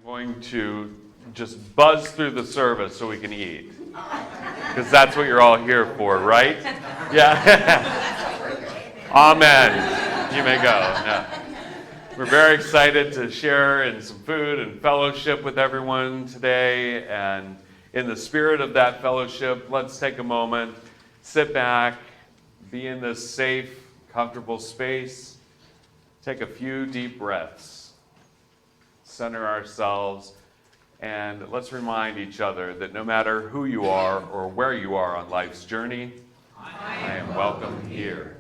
going to just buzz through the service so we can eat. Because that's what you're all here for, right? Yeah. Amen. You may go. Yeah. We're very excited to share in some food and fellowship with everyone today. And in the spirit of that fellowship, let's take a moment, sit back, be in this safe, comfortable space, take a few deep breaths, center ourselves, and let's remind each other that no matter who you are or where you are on life's journey, I am welcome here.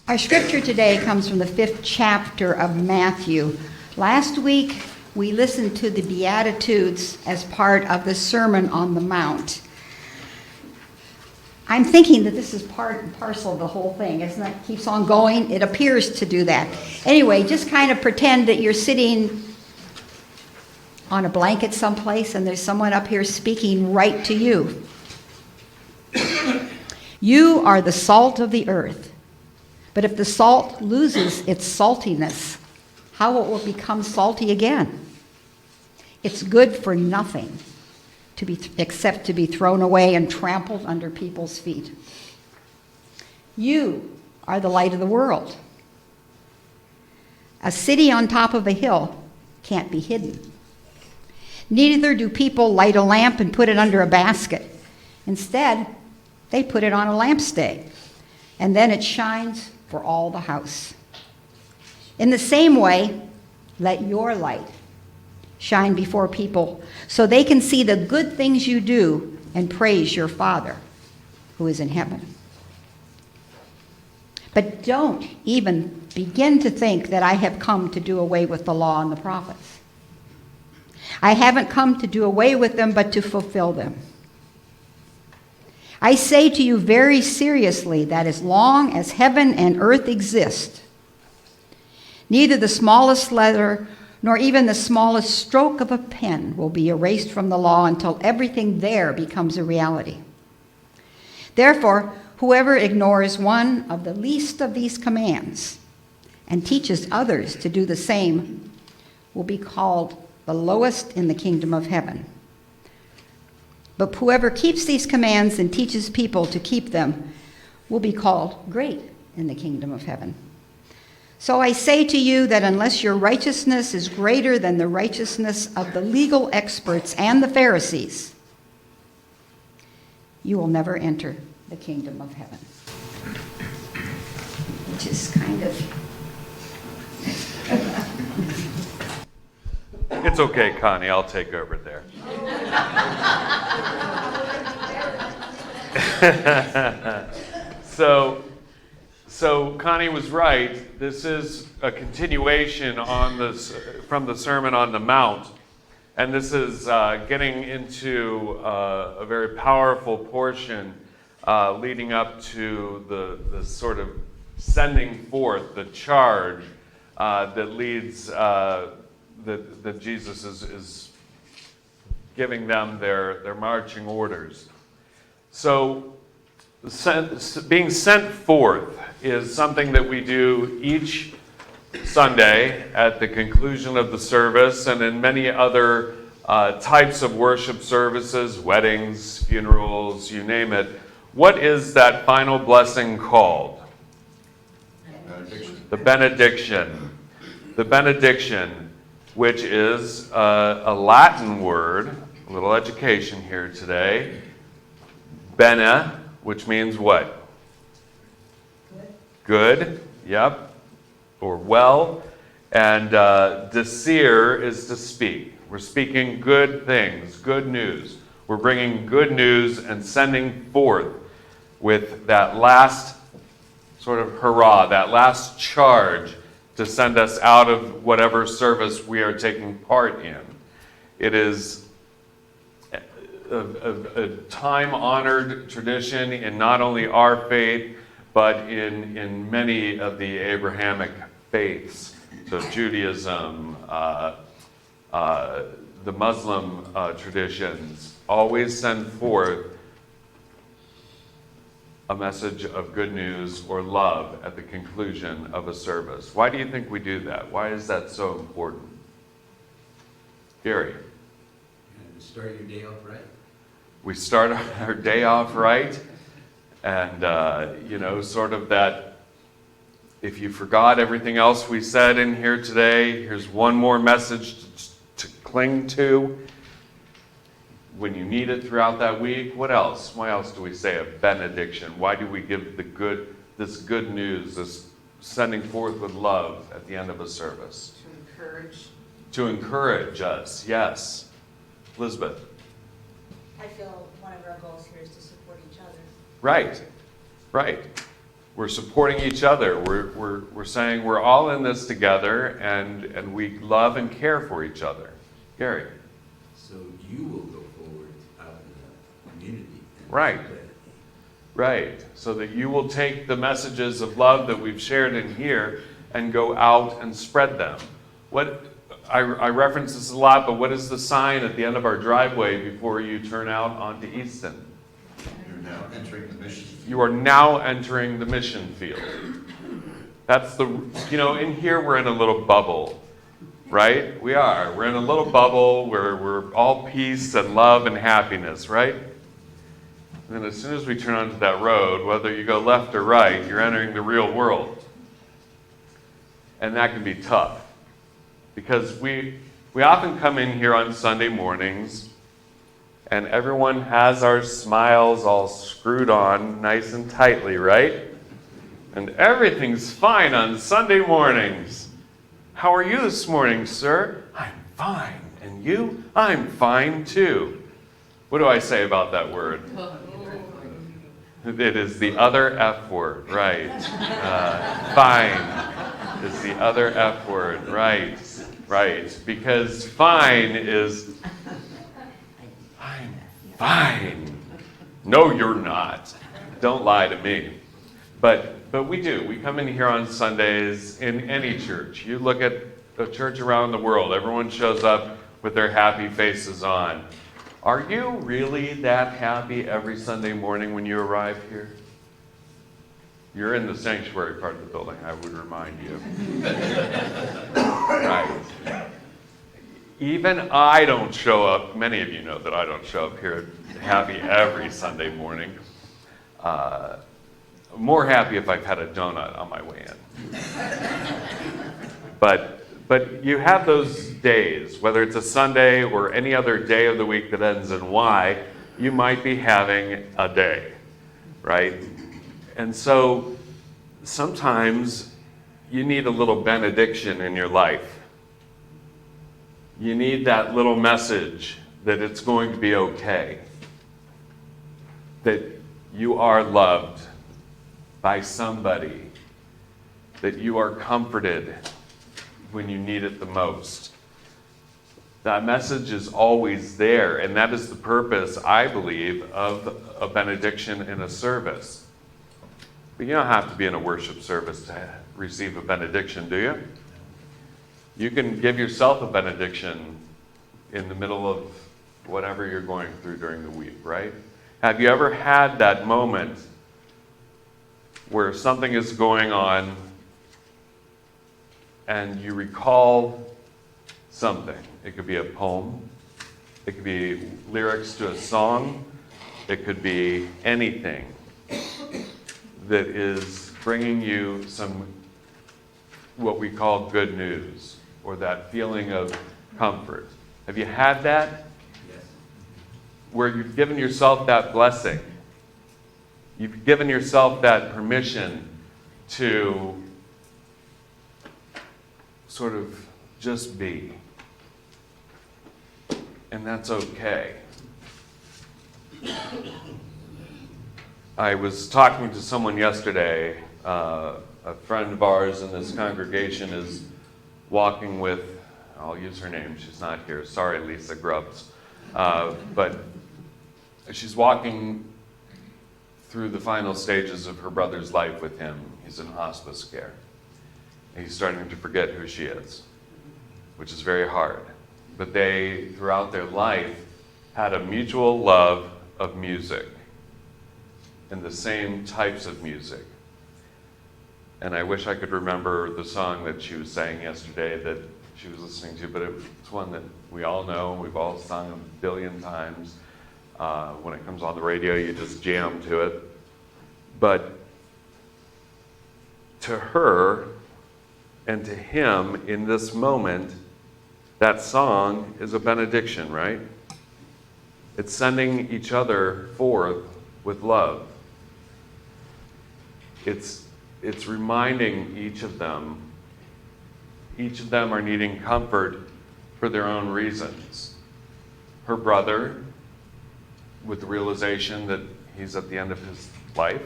Our scripture today comes from the 5th chapter of Matthew. Last week, we listened to the Beatitudes as part of the Sermon on the Mount. I'm thinking that this is part and parcel of the whole thing, isn't it? It keeps on going. It appears to do that. Anyway, just kind of pretend that you're sitting on a blanket someplace and there's someone up here speaking right to you. You are the salt of the earth. But if the salt loses its saltiness, how will it become salty again? It's good for nothing except to be thrown away and trampled under people's feet. You are the light of the world. A city on top of a hill can't be hidden. Neither do people light a lamp and put it under a basket. Instead, they put it on a lampstand, and then it shines for all the house. In the same way, let your light shine before people so they can see the good things you do and praise your Father who is in heaven. But don't even begin to think that I have come to do away with the law and the prophets. I haven't come to do away with them, but to fulfill them. I say to you very seriously that as long as heaven and earth exist, neither the smallest letter nor even the smallest stroke of a pen will be erased from the law until everything there becomes a reality. Therefore, whoever ignores one of the least of these commands and teaches others to do the same will be called the lowest in the kingdom of heaven. But whoever keeps these commands and teaches people to keep them will be called great in the kingdom of heaven. So I say to you that unless your righteousness is greater than the righteousness of the legal experts and the Pharisees, you will never enter the kingdom of heaven. Which is kind of... It's okay, Connie. I'll take over there. So Connie was right. This is a continuation from the Sermon on the Mount. And this is getting into a very powerful portion leading up to the sort of sending forth, the charge that leads, that Jesus is giving them their marching orders. So being sent forth is something that we do each Sunday at the conclusion of the service and in many other types of worship services, weddings, funerals, you name it, what is that final blessing called? The benediction. The benediction, which is a Latin word, a little education here today. Bene, which means what? Good, yep, or well. And decere is to speak. We're speaking good things, good news. We're bringing good news and sending forth with that last sort of hurrah, that last charge to send us out of whatever service we are taking part in. It is a time-honored tradition in not only our faith, but in many of the Abrahamic faiths. So Judaism, the Muslim traditions always send forth a message of good news or love at the conclusion of a service. Why do you think we do that? Why is that so important? Gary? And start your day off right. We start our day off right, and sort of that, if you forgot everything else we said in here today, here's one more message to cling to when you need it throughout that week. What else? Why else do we say a benediction? Why do we give this good news, this sending forth with love at the end of a service? To encourage. To encourage us, yes. Elizabeth? I feel one of our goals here is to support each other. Right. We're supporting each other. We're saying we're all in this together, and we love and care for each other. Gary? So you will go forward out in the community. Right. Right. So that you will take the messages of love that we've shared in here and go out and spread them. I reference this a lot, but what is the sign at the end of our driveway before you turn out onto Easton? You're now entering the mission field. You are now entering the mission field. That's in here we're in a little bubble, right? We are. We're in a little bubble where we're all peace and love and happiness, right? And then as soon as we turn onto that road, whether you go left or right, you're entering the real world. And that can be tough. Because we often come in here on Sunday mornings and everyone has our smiles all screwed on nice and tightly, right? And everything's fine on Sunday mornings. How are you this morning, sir? I'm fine. And you? I'm fine too. What do I say about that word? It is the other F word, right? Fine is the other F word, right? Right, because fine is, I'm fine. No, you're not. Don't lie to me. But we do. We come in here on Sundays in any church. You look at a church around the world, everyone shows up with their happy faces on. Are you really that happy every Sunday morning when you arrive here? You're in the sanctuary part of the building, I would remind you. Right. Even I don't show up, many of you know that I don't show up here happy every Sunday morning. More happy if I've had a donut on my way in. But you have those days, whether it's a Sunday or any other day of the week that ends in Y, you might be having a day, right? And so sometimes you need a little benediction in your life. You need that little message that it's going to be okay, that you are loved by somebody, that you are comforted when you need it the most. That message is always there, and that is the purpose, I believe, of a benediction in a service. But you don't have to be in a worship service to receive a benediction, do you? You can give yourself a benediction in the middle of whatever you're going through during the week, right? Have you ever had that moment where something is going on and you recall something. It could be a poem. It could be lyrics to a song. It could be anything that is bringing you some, what we call good news, or that feeling of comfort. Have you had that? Yes. Where you've given yourself that blessing. You've given yourself that permission to sort of just be. And that's okay. I was talking to someone yesterday. A friend of ours in this congregation is walking with, I'll use her name, she's not here. Sorry, Lisa Grubbs. But she's walking through the final stages of her brother's life with him. He's in hospice care. And he's starting to forget who she is, which is very hard. But they, throughout their life, had a mutual love of music and the same types of music. And I wish I could remember the song that she was saying yesterday that she was listening to, but it's one that we all know, we've all sung a billion times. When it comes on the radio, you just jam to it. But to her and to him in this moment, that song is a benediction, right? It's sending each other forth with love. It's reminding each of them are needing comfort for their own reasons. Her brother, with the realization that he's at the end of his life.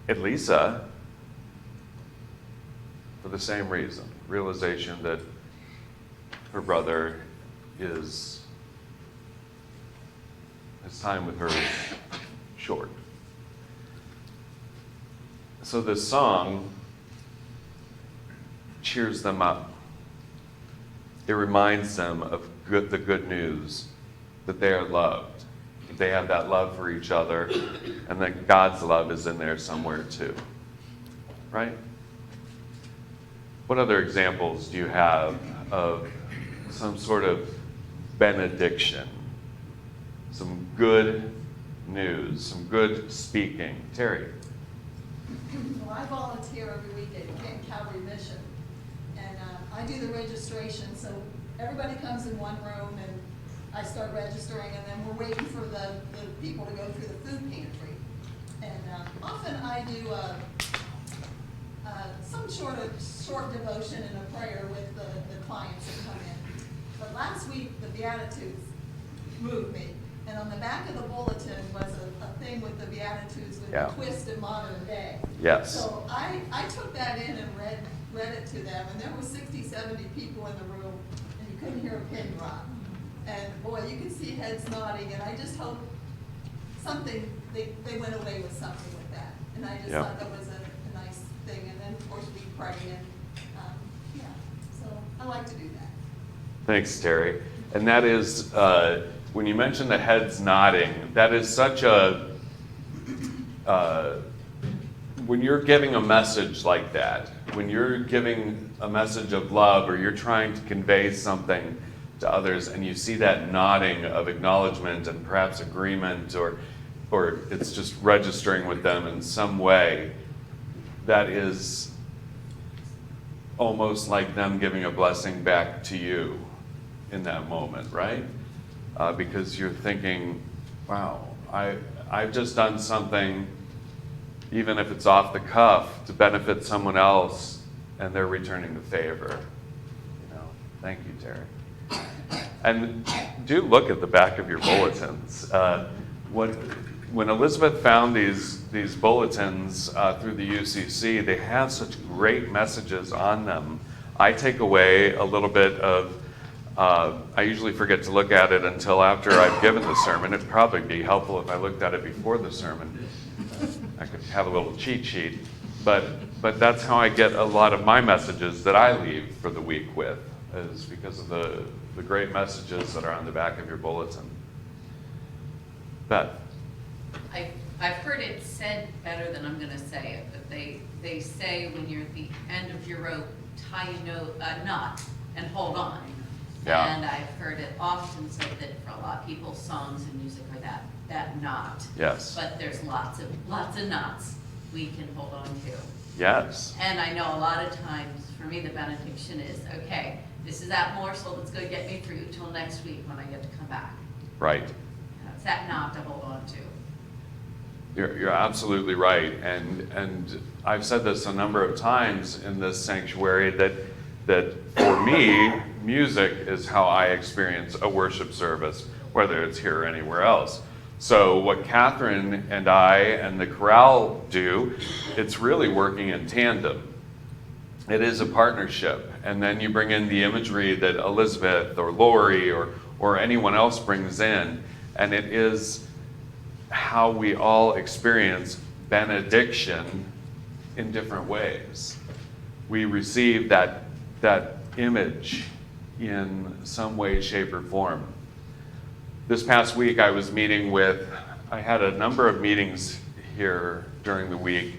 And Lisa, for the same reason, realization that her brother his time with her is short. So this song cheers them up. It reminds them of the good news that they are loved, that they have that love for each other, and that God's love is in there somewhere too. Right? What other examples do you have of some sort of benediction, some good news, some good speaking? Terry. Well, I volunteer every week at Camp Calvary Mission, and I do the registration. So everybody comes in one room, and I start registering, and then we're waiting for the people to go through the food pantry. And often I do some short devotion and a prayer with the clients that come in. But last week, the Beatitudes moved me. And on the back of the bulletin was a thing with the Beatitudes with a twist in modern day. Yes. So I took that in and read it to them, and there were 60, 70 people in the room, and you couldn't hear a pin drop. And boy, you could see heads nodding, and I just hope they went away with something with that. And I just thought that was a nice thing. And then, of course, we pray, and so I like to do that. Thanks, Terry. And that is, when you mention the heads nodding, that is such a, when you're giving a message like that, when you're giving a message of love or you're trying to convey something to others and you see that nodding of acknowledgement and perhaps agreement, or it's just registering with them in some way, that is almost like them giving a blessing back to you in that moment, right? Because you're thinking, wow, I've just done something, even if it's off the cuff, to benefit someone else, and they're returning the favor. Thank you, Terry. And do look at the back of your bulletins. When Elizabeth found these bulletins through the UCC, they have such great messages on them. I take away a little bit of, I usually forget to look at it until after I've given the sermon. It'd probably be helpful if I looked at it before the sermon. I could have a little cheat sheet. But that's how I get a lot of my messages that I leave for the week with, is because of the great messages that are on the back of your bulletin. Beth. I I've heard it said better than I'm gonna say it, but they say when you're at the end of your rope, tie a knot and hold on. Yeah. And I've heard it often said that for a lot of people, songs and music are that knot. Yes. But there's lots of knots we can hold on to. Yes. And I know a lot of times, for me, the benediction is, okay, this is that morsel that's gonna get me through till next week when I get to come back. Right. It's that knot to hold on to. You're absolutely right, and I've said this a number of times in this sanctuary that for me, music is how I experience a worship service, whether it's here or anywhere else. So what Catherine and I and the chorale do, it's really working in tandem. It is a partnership, and then you bring in the imagery that Elizabeth or Lori or anyone else brings in, and it is how we all experience benediction in different ways. We receive that image in some way, shape, or form. This past week I had a number of meetings here during the week.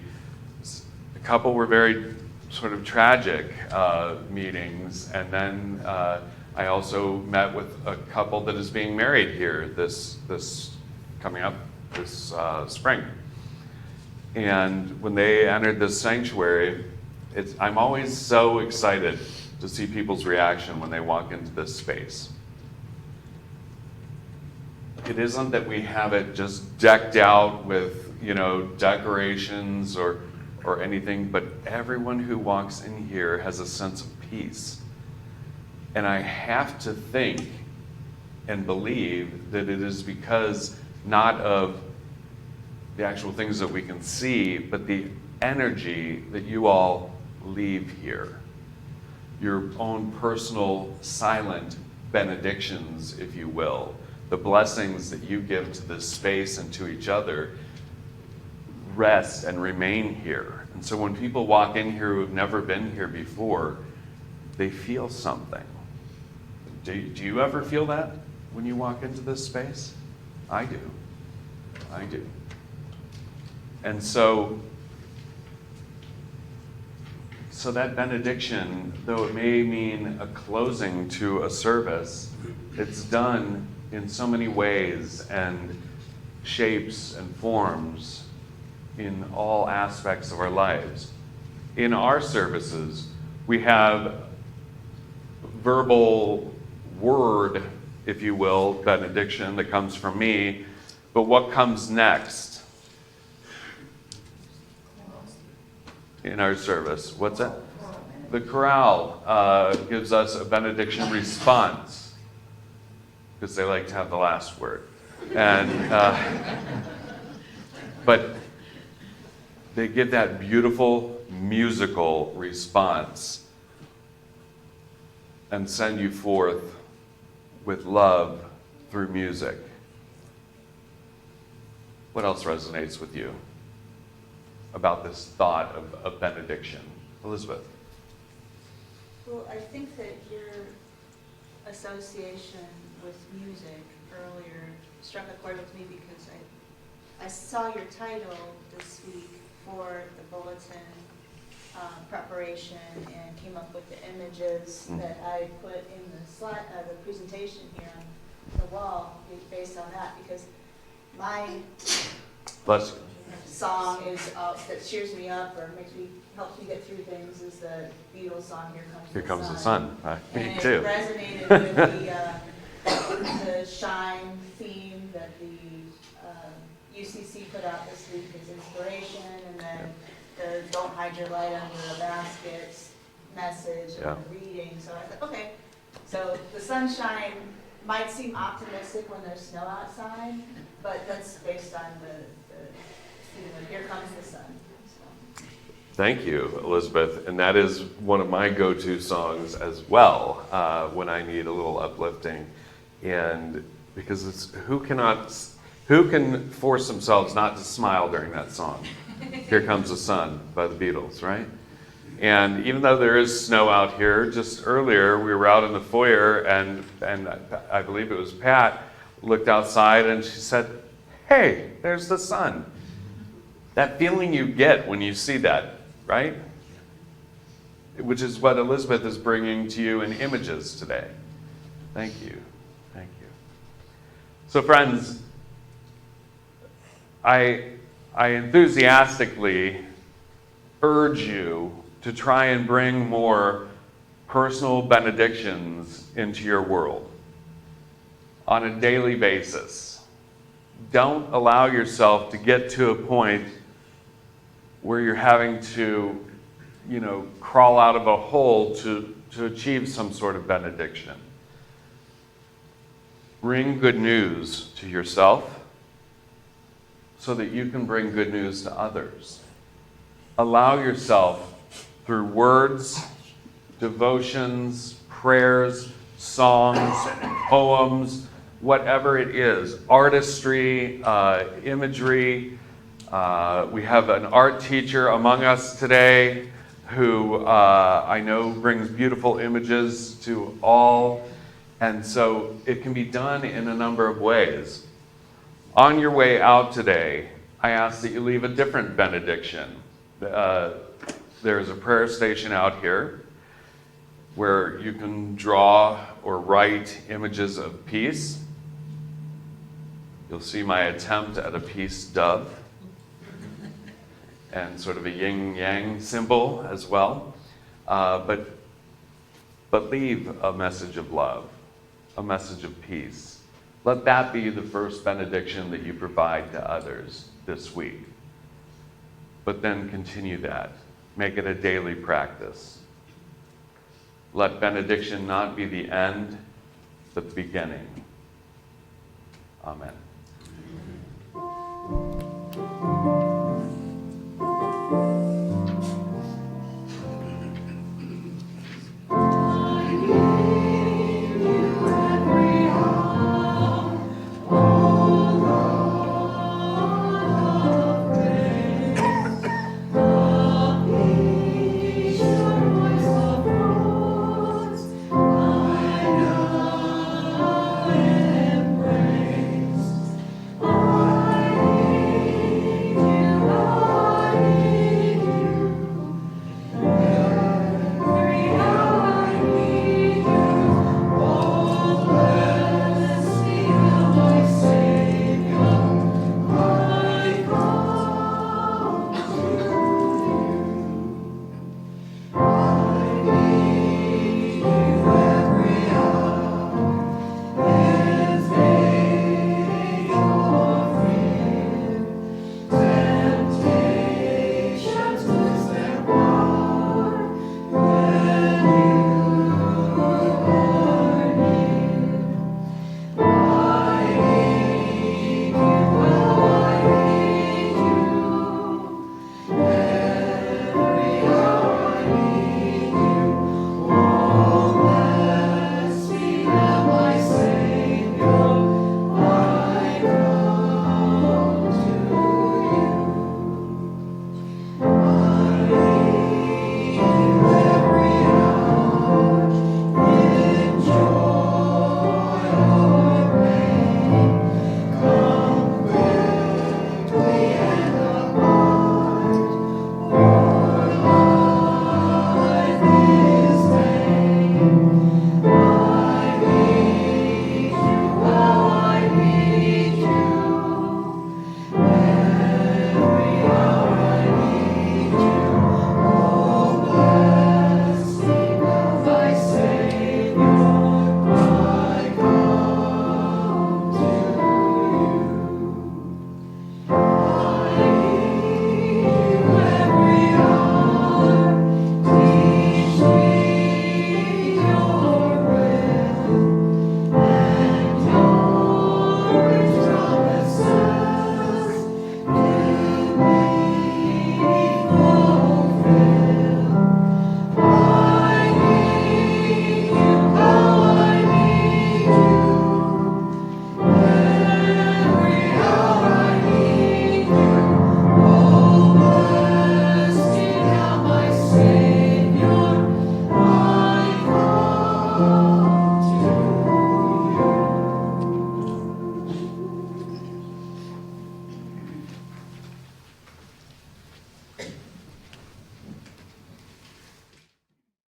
A couple were very sort of tragic meetings, and then I also met with a couple that is being married here this coming up this spring. And when they entered this sanctuary, I'm always so excited to see people's reaction when they walk into this space. It isn't that we have it just decked out with, decorations or anything, but everyone who walks in here has a sense of peace. And I have to think and believe that it is because not of the actual things that we can see, but the energy that you all leave here. Your own personal silent benedictions, if you will, the blessings that you give to this space and to each other rest and remain here. And so when people walk in here who have never been here before, they feel something. Do you ever feel that when you walk into this space? I do. And so that benediction, though it may mean a closing to a service, it's done in so many ways and shapes and forms in all aspects of our lives. In our services, we have verbal word, if you will, benediction that comes from me, but what comes next in our service? What's that? The chorale gives us a benediction response, because they like to have the last word. And but they give that beautiful musical response and send you forth with love through music. What else resonates with you about this thought of benediction? Elizabeth? Well, I think that your association with music earlier struck a chord with me because I saw your title this week for the bulletin preparation and came up with the images that I put in the slide, the presentation here on the wall based on that, because my Bless you. song is that cheers me up or helps me get through things is the Beatles song Here Comes the Sun. Me and too. it resonated with the shine theme that the UCC put out this week as inspiration, and then the don't hide your light under a basket message and the reading. So I thought, okay, so the sunshine might seem optimistic when there's snow outside, but that's based on the here comes the sun. So. Thank you, Elizabeth. And that is one of my go-to songs as well when I need a little uplifting. And because it's who can force themselves not to smile during that song? Here Comes the Sun by the Beatles, right? And even though there is snow out here, just earlier we were out in the foyer and I believe it was Pat looked outside and she said, "Hey, there's the sun." That feeling you get when you see that, right? Which is what Elizabeth is bringing to you in images today. Thank you. Thank you. So friends, I enthusiastically urge you to try and bring more personal benedictions into your world on a daily basis. Don't allow yourself to get to a point where you're having to, crawl out of a hole to achieve some sort of benediction. Bring good news to yourself so that you can bring good news to others. Allow yourself, through words, devotions, prayers, songs, poems, whatever it is, artistry, imagery. We have an art teacher among us today who I know brings beautiful images to all. And so it can be done in a number of ways. On your way out today, I ask that you leave a different benediction. There's a prayer station out here where you can draw or write images of peace. You'll see my attempt at a peace dove and sort of a yin-yang symbol as well. But leave a message of love, a message of peace. Let that be the first benediction that you provide to others this week. But then continue that. Make it a daily practice. Let benediction not be the end, but the beginning. Amen.